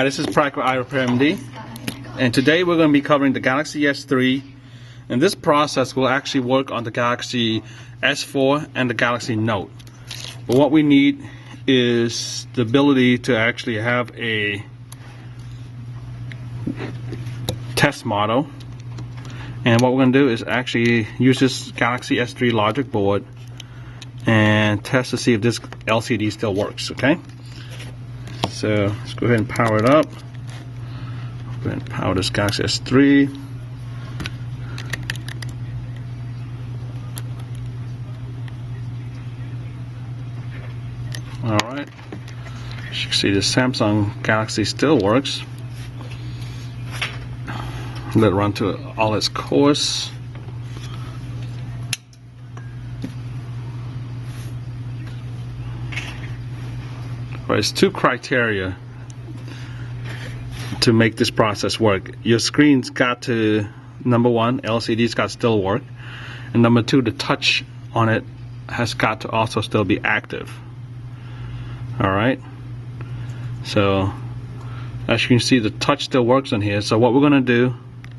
Hi, this is Practical Eye Repair MD, and today we're going to be covering the Galaxy S3, and this process will actually work on the Galaxy S4 and the Galaxy Note. But what we need is the ability to actually have a test model, and what we're going to do is actually use this Galaxy S3 logic board and test to see if this LCD still works. Okay, so let's go ahead and power it up. Go ahead and power this Galaxy S3. Alright, as you can see, the Samsung Galaxy still works. Let it run to all its course. There's two criteria to make this process work. Your screen's got to, number one, LCD's got to still work, and number two, the touch on it has got to also still be active. Alright, so as you can see, the touch still works on here. So what we're going to do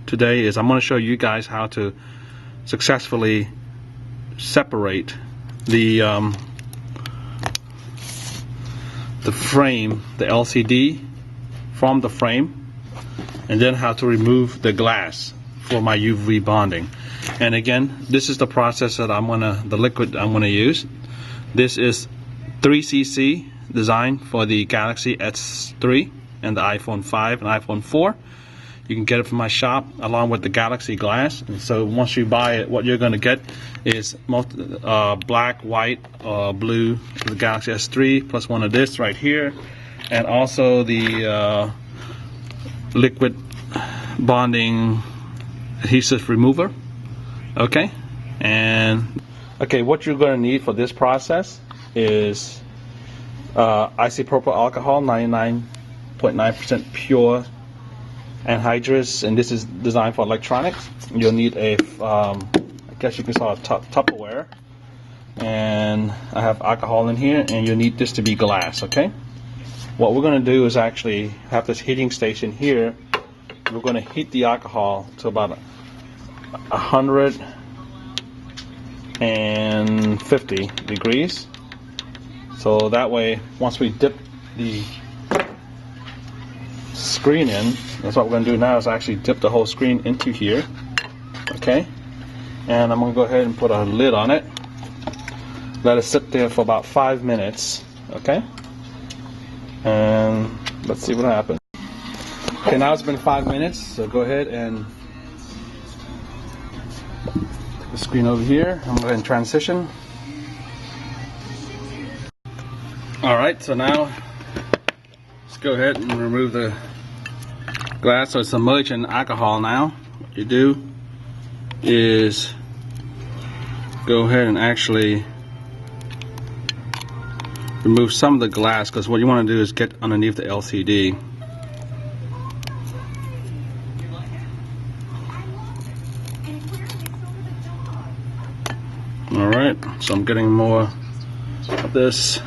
today is I'm going to show you guys how to successfully separate the frame, the LCD, from the frame, and then how to remove the glass for my UV bonding. And again, this is the process that the liquid I'm gonna use. This is 3cc designed for the Galaxy S3 and the iPhone 5 and iPhone 4. You can get it from my shop along with the Galaxy Glass. And so once you buy it, what you're going to get is black, white, blue for the Galaxy S3, plus one of this right here, and also the liquid bonding adhesive remover. Okay, and okay, what you're going to need for this process is isopropyl alcohol, 99.9% pure anhydrous, and this is designed for electronics. You'll need a, I guess you can call it Tupperware, and I have alcohol in here, and you'll need this to be glass. Okay, what we're going to do is actually have this heating station here. We're going to heat the alcohol to about 150 degrees, so that way once we dip the screen in, that's what we're going to do now, is actually dip the whole screen into here. Okay, and I'm going to go ahead and put a lid on it, let it sit there for about 5 minutes. Okay, and let's see what happens. Okay, now it's been 5 minutes, so go ahead and take the screen over here. I'm going to go ahead and transition. Alright, so now let's go ahead and remove the glass. So it's submerged in alcohol now. What you do is go ahead and actually remove some of the glass, because what you want to do is get underneath the LCD. Alright, so I'm getting more of this.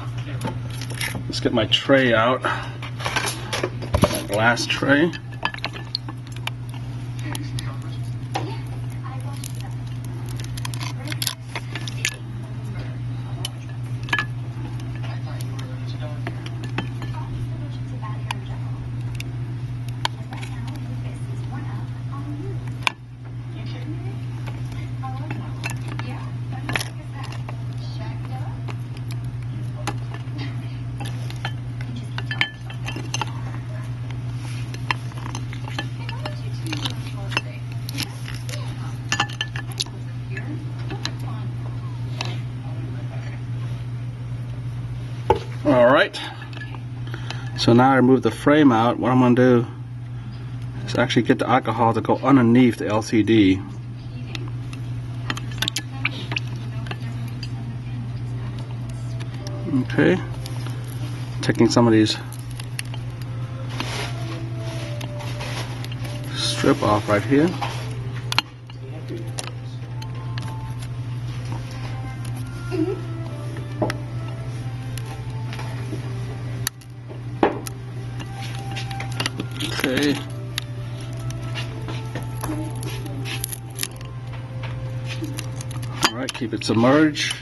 Let's get my tray out, my glass tray. Alright, so now I remove the frame out. What I'm going to do is actually get the alcohol to go underneath the LCD. Okay, taking some of these strip off right here. Okay. All right, keep it submerged.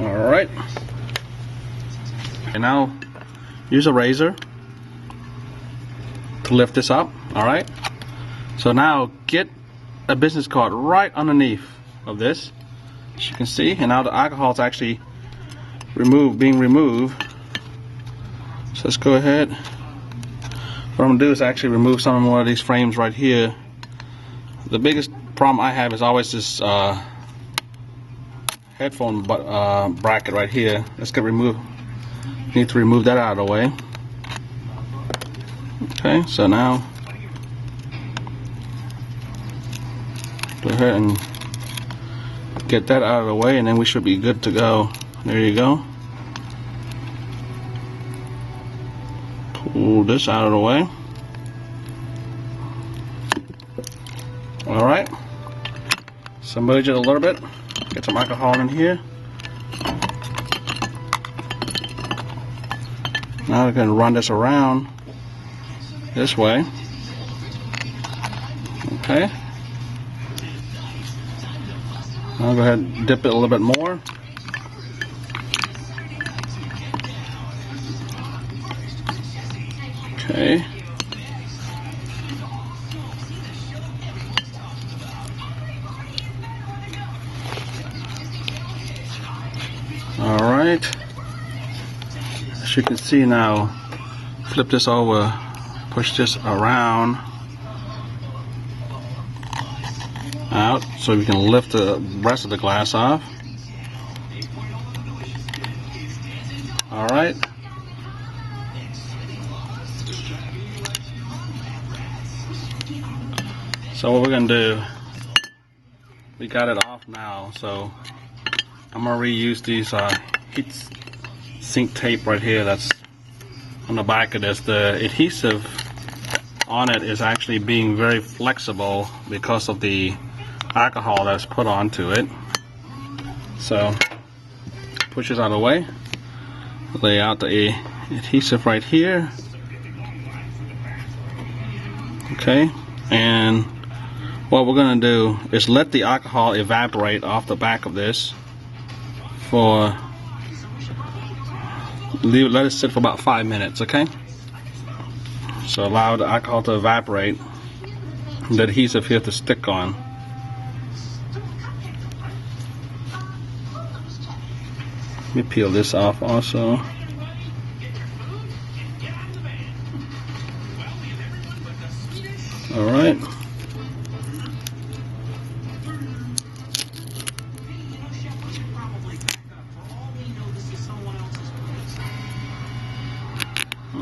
All right. And now use a razor to lift this up. All right. So now get a business card right underneath of this, as you can see, and now the alcohol is actually being removed. So let's go ahead. What I'm gonna do is actually remove some more of these frames right here. The biggest problem I have is always this headphone bracket right here. Let's get removed. Need to remove that out of the way. Okay, so now go ahead and get that out of the way, and then we should be good to go. There you go. Pull this out of the way. All right. Submerge it a little bit. Get some alcohol in here. Now we're going to run this around this way. Okay. I'll go ahead and dip it a little bit more. Okay. All right. As you can see now, flip this over, push this around out so we can lift the rest of the glass off. All right. So what we're gonna do, we got it off now, so I'm gonna reuse these heat sink tape right here that's on the back of this. The adhesive on it is actually being very flexible because of the alcohol that's put onto it. So push this out of the way, lay out the adhesive right here. Okay, and what we're going to do is let the alcohol evaporate off the back of this for, let it sit for about 5 minutes, okay? So allow the alcohol to evaporate, the adhesive here to stick on. Let me peel this off also. All right.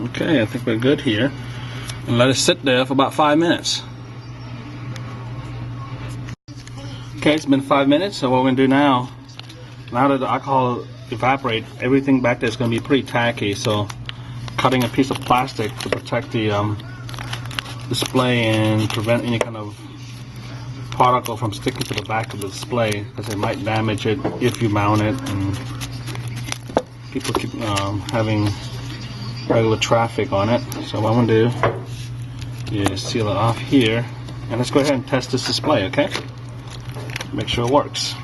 Okay, I think we're good here. And let it sit there for about 5 minutes. Okay, it's been 5 minutes, so what we're going to do now that the alcohol evaporates, everything back there is going to be pretty tacky, so cutting a piece of plastic to protect the display and prevent any kind of particle from sticking to the back of the display, because it might damage it if you mount it, and people keep having regular traffic on it. So what I'm going to do is seal it off here, and let's go ahead and test this display, okay? Make sure it works.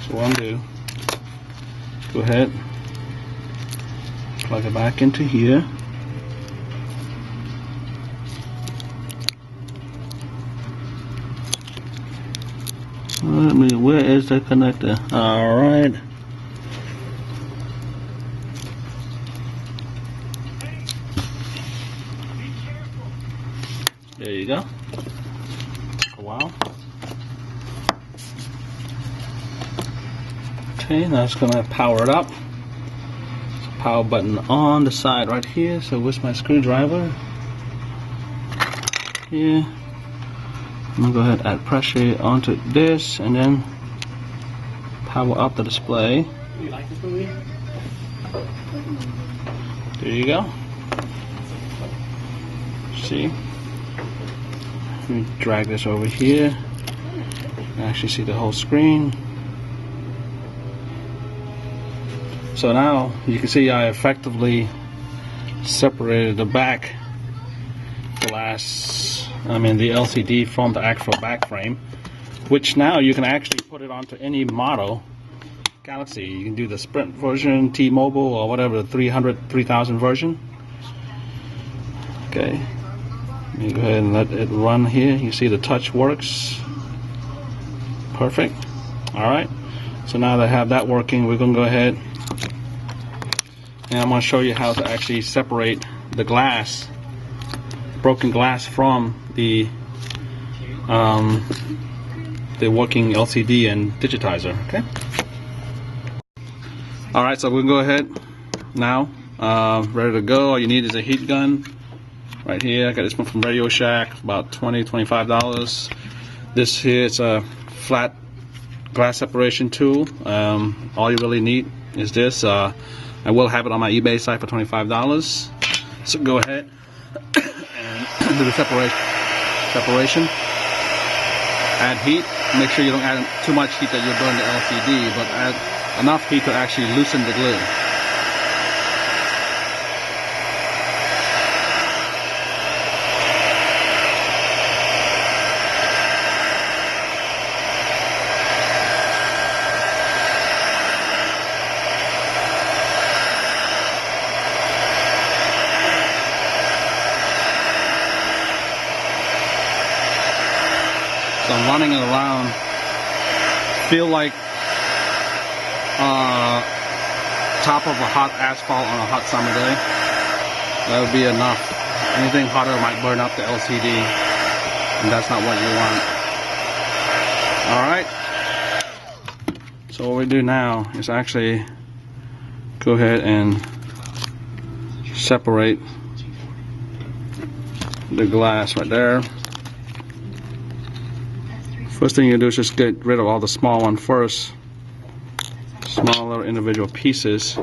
So what I'm going to do, go ahead, plug it back into here. Where is the connector? All right. There you go. Took a while. Okay, now it's gonna power it up. Power button on the side right here. So where's my screwdriver? Here. I'm gonna go ahead and add pressure onto this and then power up the display. You like this movie? There you go. See? Let me drag this over here. Actually see the whole screen. So now you can see I effectively separated the back glass, the LCD from the actual back frame, which now you can actually put it onto any model. Galaxy, you can do the Sprint version, T-Mobile, or whatever, the 3000 version. Okay, let me go ahead and let it run here. You see the touch works. Perfect. Alright, so now that I have that working, we're going to go ahead and I'm going to show you how to actually separate the glass, broken glass, from the working LCD and digitizer. Okay. Alright, so we're going to go ahead now, ready to go. All you need is a heat gun right here. I got this one from Radio Shack, about $20–25. This here is a flat glass separation tool. All you really need is this. I will have it on my eBay site for $25. So go ahead and do the separation. Add heat. Make sure you don't add too much heat that you'll burn the LCD, but add enough heat to actually loosen the glue. So I'm running it around. Feel like top of a hot asphalt on a hot summer day. That would be enough. Anything hotter might burn up the LCD, and that's not what you want. Alright, so what we do now is actually go ahead and separate the glass right there. First thing you do is just get rid of all the small one first. Smaller individual pieces.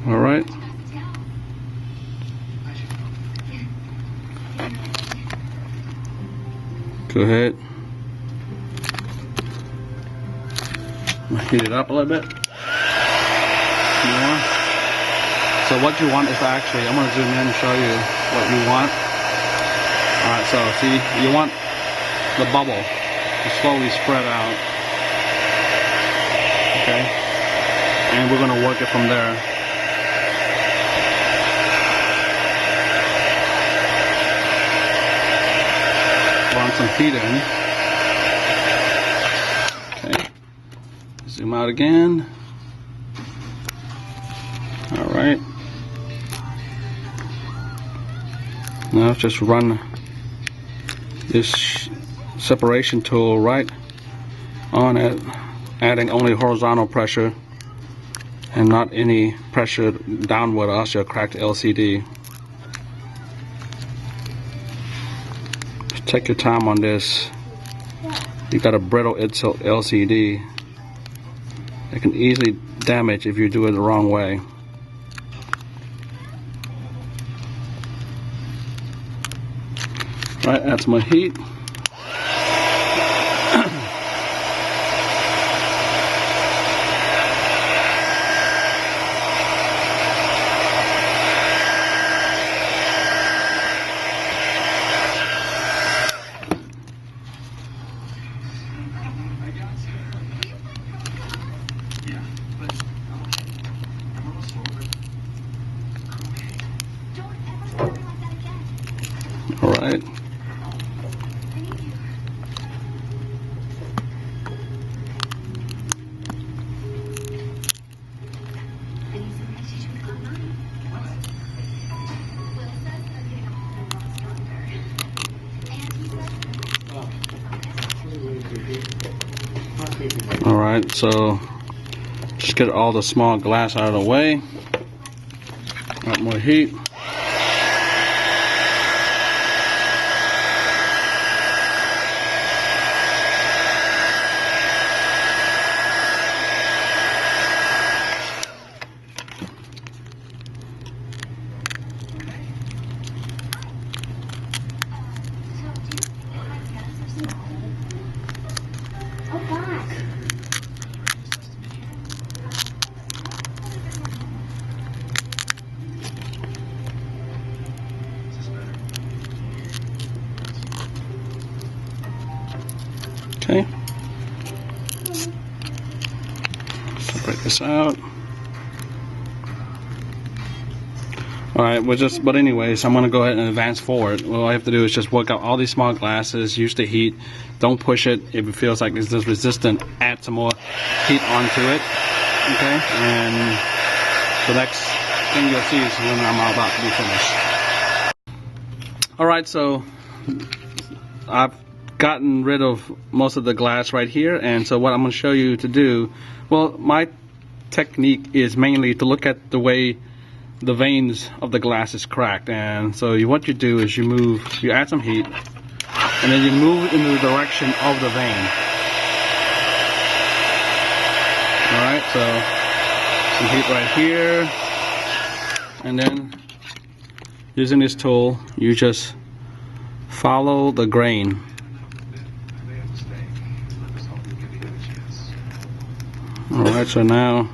Alright. Go ahead. Heat it up a little bit. More. So what you want is actually, I'm going to zoom in and show you what you want. Alright, so see, you want the bubble to slowly spread out. Okay, and we're going to work it from there. Run some heat in. Okay, zoom out again. Alright, now just run this separation tool right on it, adding only horizontal pressure and not any pressure downward, or else you'll crack the LCD. Just take your time on this. You got a brittle LCD. It can easily damage if you do it the wrong way. Right, add some more heat. All right. Alright, so just get all the small glass out of the way. Got more heat. Okay. Separate this out. Alright, but anyways, I'm going to go ahead and advance forward. What I have to do is just work out all these small glasses, use the heat, don't push it. If it feels like it's just resistant, add some more heat onto it. Okay, and the next thing you'll see is when I'm about to be finished. Alright, so I've gotten rid of most of the glass right here, and so what I'm going to show you to do, well, my technique is mainly to look at the way the veins of the glass is cracked. And so what you do is you add some heat, and then you move in the direction of the vein. Alright, so some heat right here, and then using this tool you just follow the grain. Alright, so now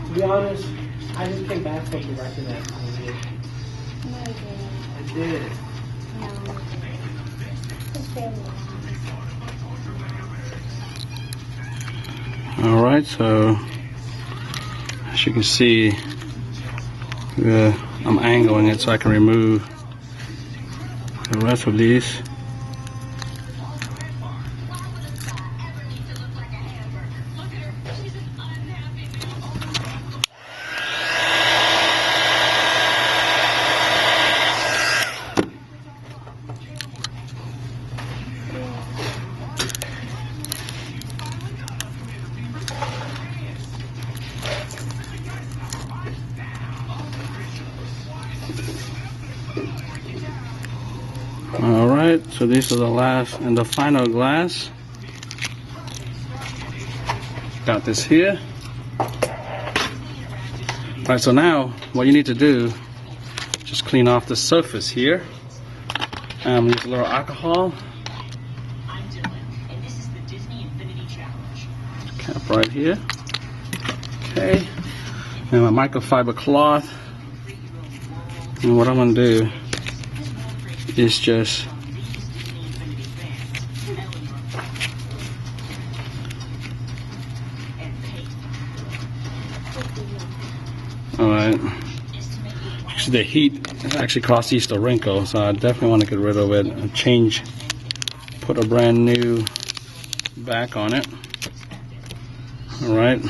to be honest, I just came back from directing that movie. No, you didn't. I did. No. It's very long. alright, so as you can see, I'm angling it so I can remove the rest of these. Alright, so these are the last and the final glass. Got this here. Alright, so now what you need to do, just clean off the surface here. Use a little alcohol. Cap right here. Okay. And my microfiber cloth. And what I'm going to do is just alright. The heat actually caused these to wrinkle, so I definitely want to get rid of it and put a brand new back on it. Alright.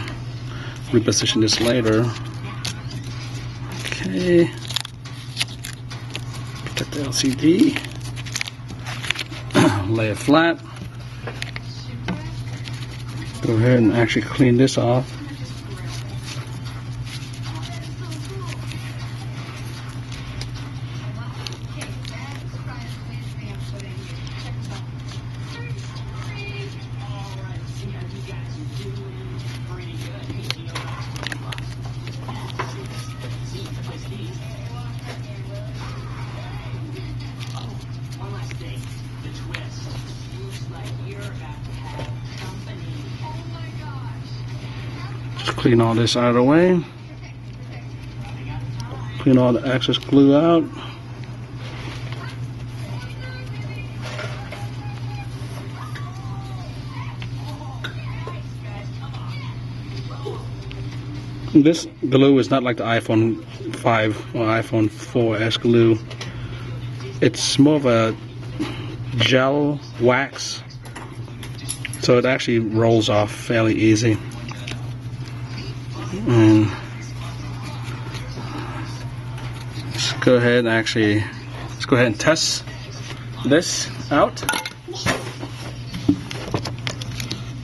Reposition this later. Okay. Protect the LCD. Lay it flat. Go ahead and actually clean this off. Clean all this out of the way. Clean all the excess glue out. This glue is not like the iPhone 5 or iPhone 4S glue. It's more of a gel wax, so it actually rolls off fairly easy. And go ahead and actually, let's go ahead and test this out.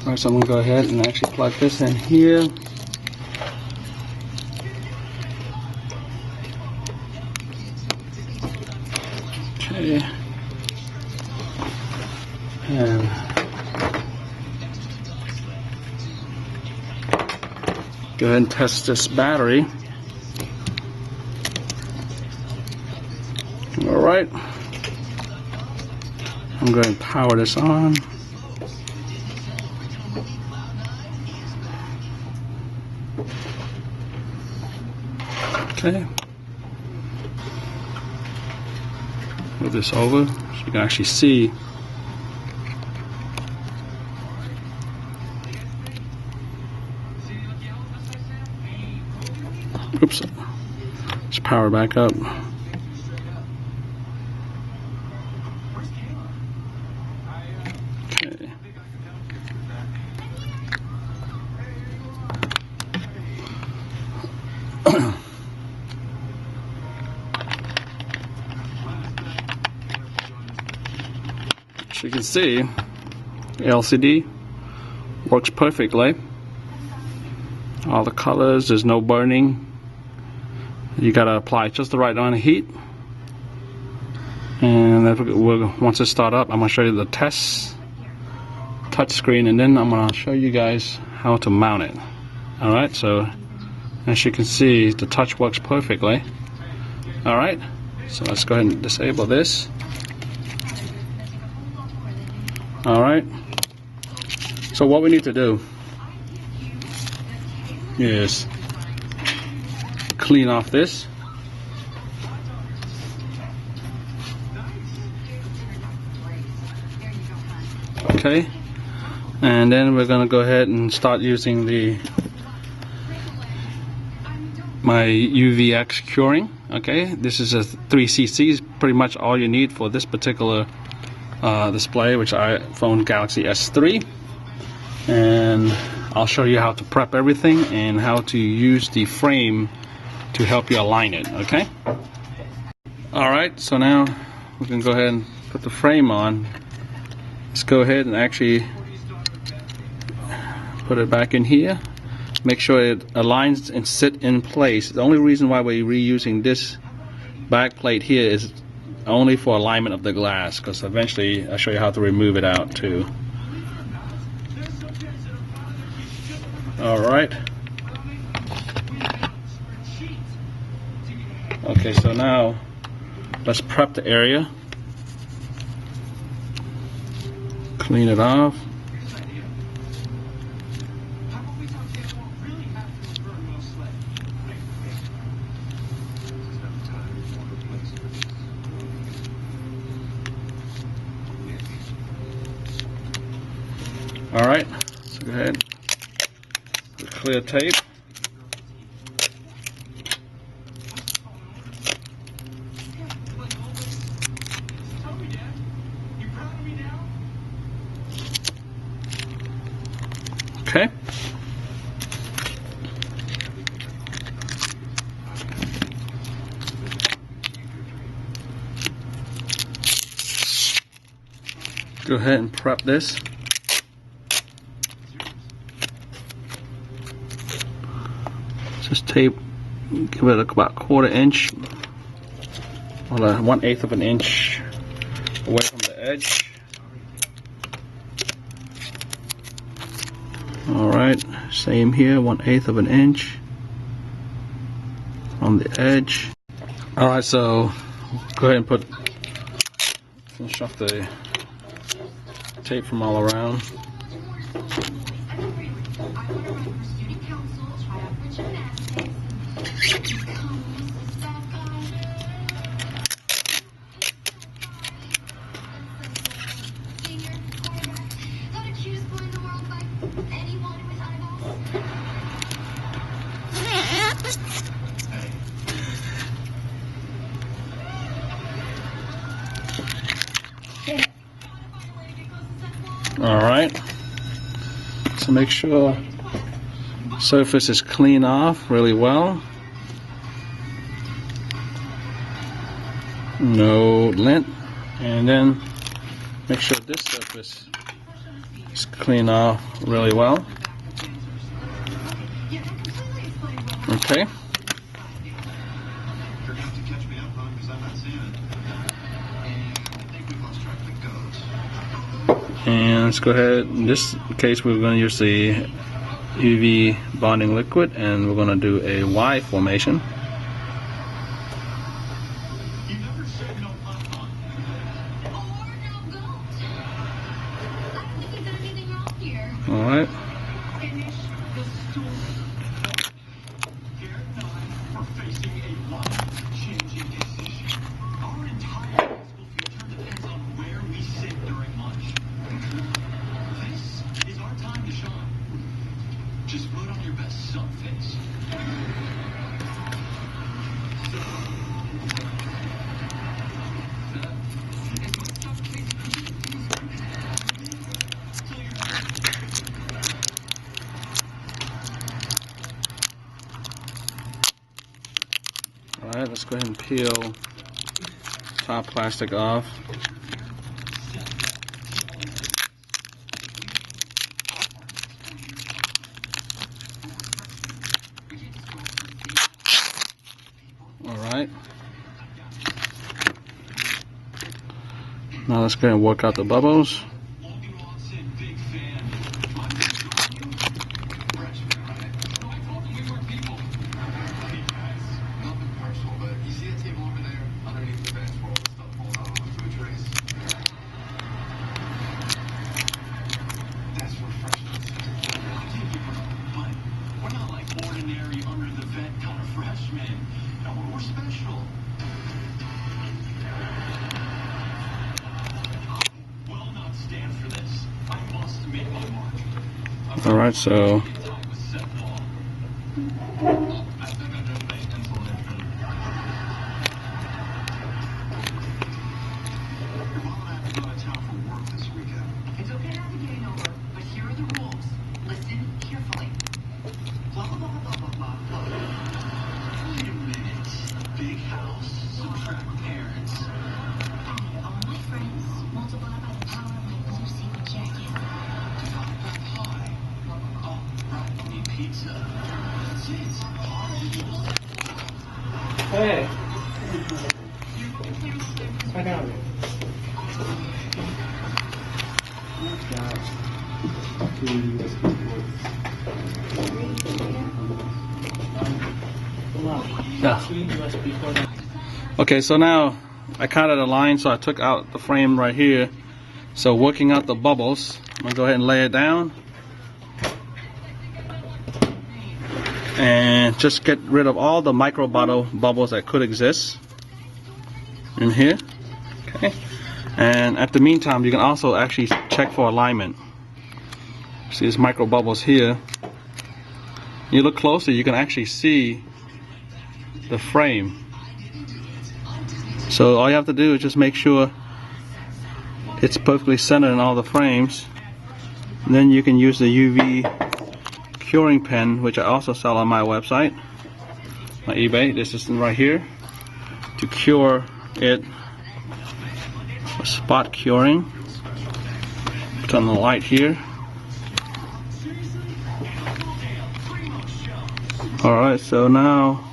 Alright, so I'm gonna go ahead and actually plug this in here. Okay. And go ahead and test this battery. Alright. I'm going to power this on. Okay. Move this over so you can actually see. Oops. Let's power back up. Okay. As you can see, the LCD works perfectly. All the colors, there's no burning. You gotta apply just the right amount of heat. And once it starts up, I'm gonna show you the test touch screen, and then I'm gonna show you guys how to mount it. Alright, so as you can see, the touch works perfectly. Alright, so let's go ahead and disable this. Alright, so what we need to do is clean off this. Okay, and then we're gonna go ahead and start using my UVX curing. Okay, this is a 3cc, pretty much all you need for this particular display, which iPhone Galaxy S3. And I'll show you how to prep everything and how to use the frame to help you align it. Okay. Alright, so now we can go ahead and put the frame on. Let's go ahead and actually put it back in here. Make sure it aligns and sit in place. The only reason why we're reusing this back plate here is only for alignment of the glass, because eventually I'll show you how to remove it out too. Alright. Okay, so now let's prep the area. Clean it off. Alright, so go ahead. Put clear tape. Okay. Go ahead and prep this. Just tape, give it about 1/4 inch, or 1/8 of an inch away from the edge. Alright, same here, 1/8 of an inch on the edge. Alright, so go ahead and finish off the tape from all around. Alright, so make sure surface is clean off really well. no lint, and then make sure this surface is cleaned off really well. Okay. And let's go ahead. In this case, we're going to use the UV bonding liquid, and we're going to do a Y formation. All right. Just put on your best sun face. Alright, let's go ahead and peel top plastic off. Alright. Now let's go ahead and work out the bubbles. We're special. Will not stand for this. I must make my mark. Alright, so It's okay not to be getting over, but here are the rules. Listen carefully. Blah, blah, blah, blah, blah, blah, blah. Wait a minute. Big house, subtract parents. All my friends multiply by the power of my blue sequin jacket. Divide by pi. Oh, right, I need pizza. That's it. Hey. I got it. yeah. Okay, so now I cut out a line, so I took out the frame right here. So working out the bubbles, I'm gonna go ahead and lay it down and just get rid of all the micro bubbles that could exist in here. Okay, and at the meantime, you can also actually check for alignment. See these micro bubbles here. You look closer, you can actually see the frame. So all you have to do is just make sure it's perfectly centered in all the frames. And then you can use the UV curing pen, which I also sell on my website, my eBay. This is right here, to cure it. Spot curing. Put on the light here. Alright, so now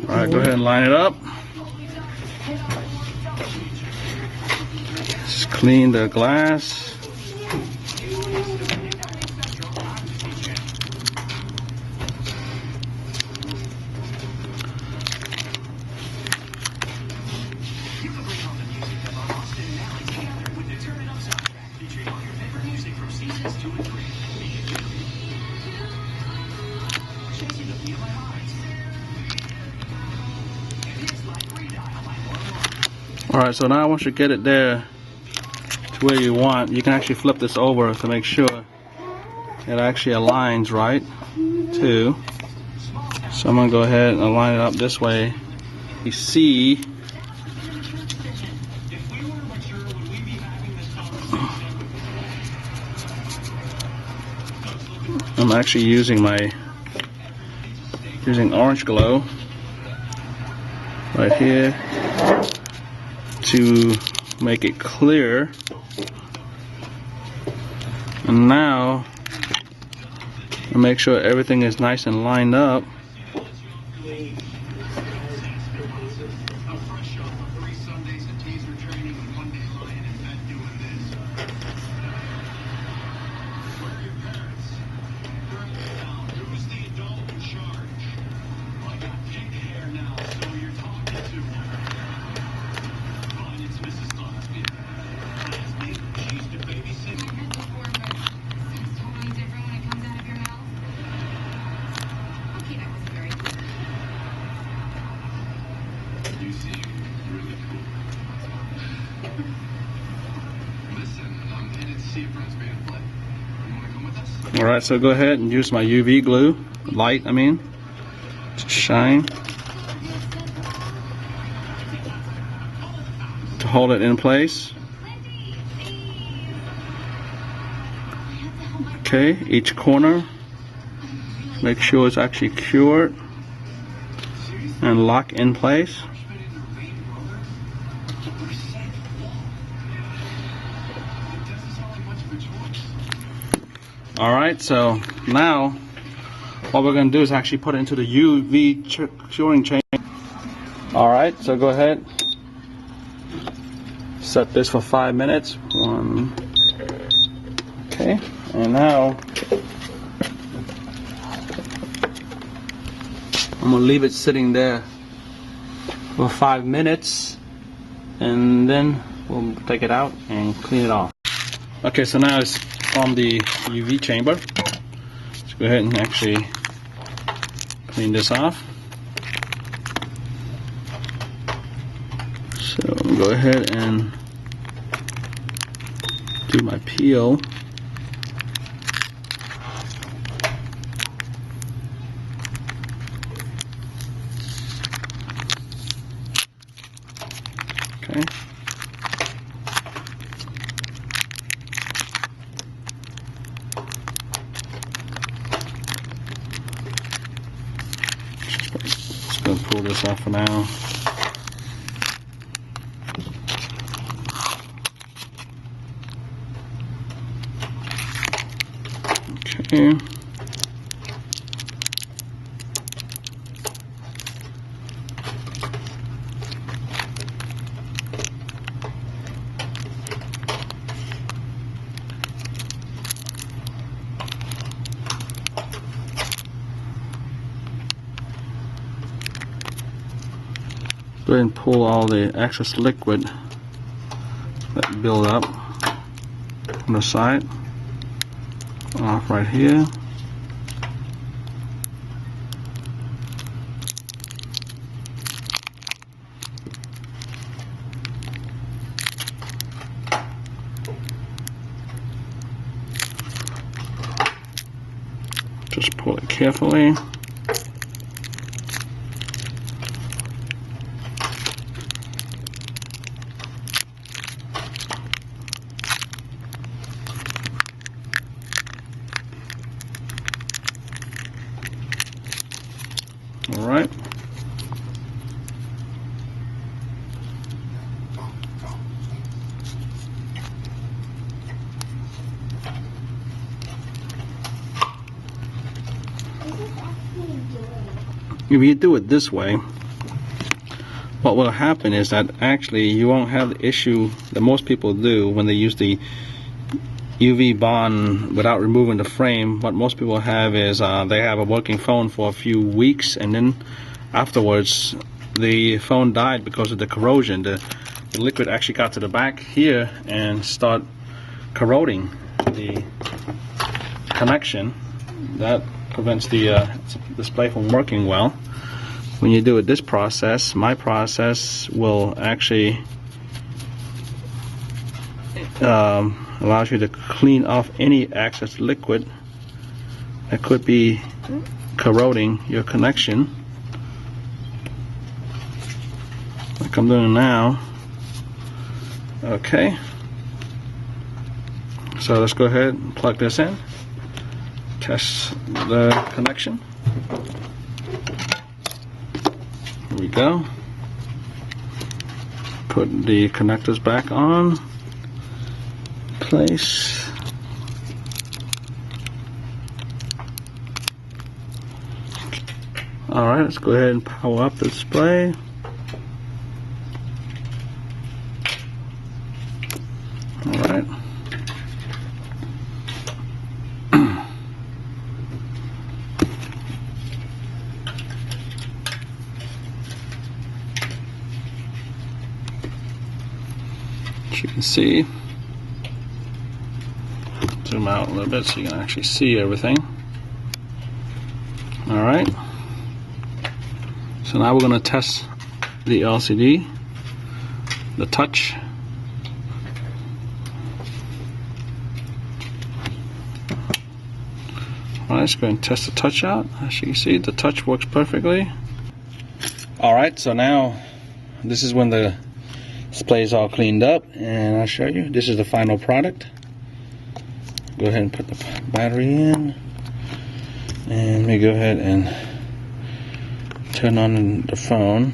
alright, go ahead and line it up. Just clean the glass. Alright, so now once you get it there to where you want, you can actually flip this over to make sure it actually aligns right too. So I'm gonna go ahead and align it up this way. You see, If we were mature, would we be having this conversation? I'm actually using orange glow right here to make it clear. And now I make sure everything is nice and lined up. A fresh show for 3 Sundays at taser training and 1 day lying in bed doing this. Where are your parents? They're in town. Who's the adult in charge? I got pink hair now, so you're talking to her. Fine, it's Mrs. Gillespie. Last name, she's the babysitter. Seems totally different when it comes out of your mouth. Okay, that wasn't very clear. You seem really cool. Listen, I'm headed to see a friend's band play. You wanna come with us? Alright, so go ahead and use my UV glue, light I mean, to shine, to hold it in place. Okay, each corner, make sure it's actually cured and lock in place. Freshman in the rain, brother. We're safe. It doesn't sound like much of a choice. Alright, so now what we're going to do is actually put it into the UV curing chain. Alright, so go ahead, set this for 5 minutes. Okay, and now I'm going to leave it sitting there for 5 minutes, and then we'll take it out and clean it off. Okay, so now it's from the UV chamber. Let's go ahead and actually clean this off. So I'll go ahead and do my peel. Okay. Just gonna pull this off for now. Okay. Go ahead and pull all the excess liquid that build up on the side off right here. Just pull it carefully. All right. If you do it this way, what will happen is that actually you won't have the issue that most people do when they use the UV bond without removing the frame. What most people have is they have a working phone for a few weeks, and then afterwards the phone died because of the corrosion. The liquid actually got to the back here and start corroding the connection. That prevents the display from working well. When you do it this process, my process will actually allows you to clean off any excess liquid that could be corroding your connection, like I'm doing now. Okay, so let's go ahead and plug this in, test the connection. Here we go. Put the connectors back on place. Alright, let's go ahead and power up the display. Alright. As you can see, zoom out a little bit so you can actually see everything. Alright. So now we're going to test the LCD, the touch. Alright, let's go and test the touch out. As you can see, the touch works perfectly. Alright, so now this is when the display is all cleaned up, and I'll show you. This is the final product. Go ahead and put the battery in, and let me go ahead and turn on the phone.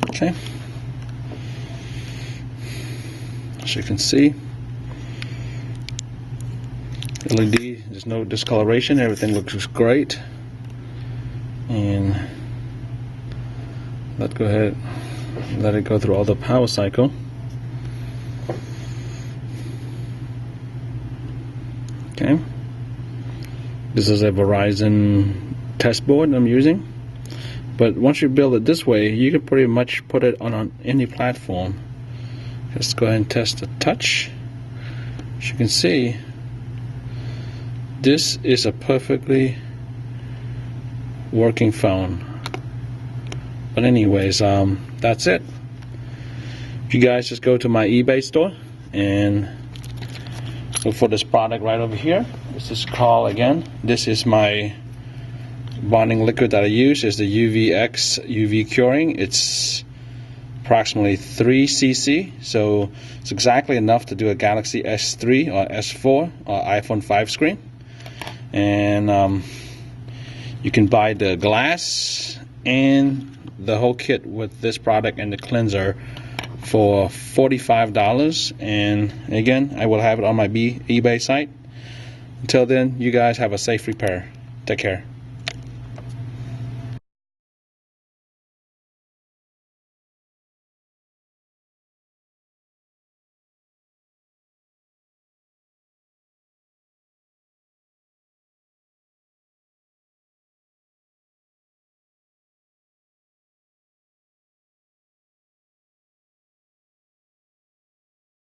Okay. As you can see, LED, there's no discoloration, everything looks great. And let's go ahead and let it go through all the power cycle. Okay. This is a Verizon test board I'm using, but once you build it this way, you can pretty much put it on any platform. Let's go ahead and test the touch. As you can see, this is a perfectly working phone. But anyways, that's it. You guys just go to my eBay store and look for this product right over here. This is called, again, this is my bonding liquid that I use. Is the UVX UV curing. It's approximately 3 cc, so it's exactly enough to do a Galaxy S3 or S4 or iPhone 5 screen. And you can buy the glass and the whole kit with this product and the cleanser for $45. And again, I will have it on my eBay site. Until then, you guys have a safe repair. Take care.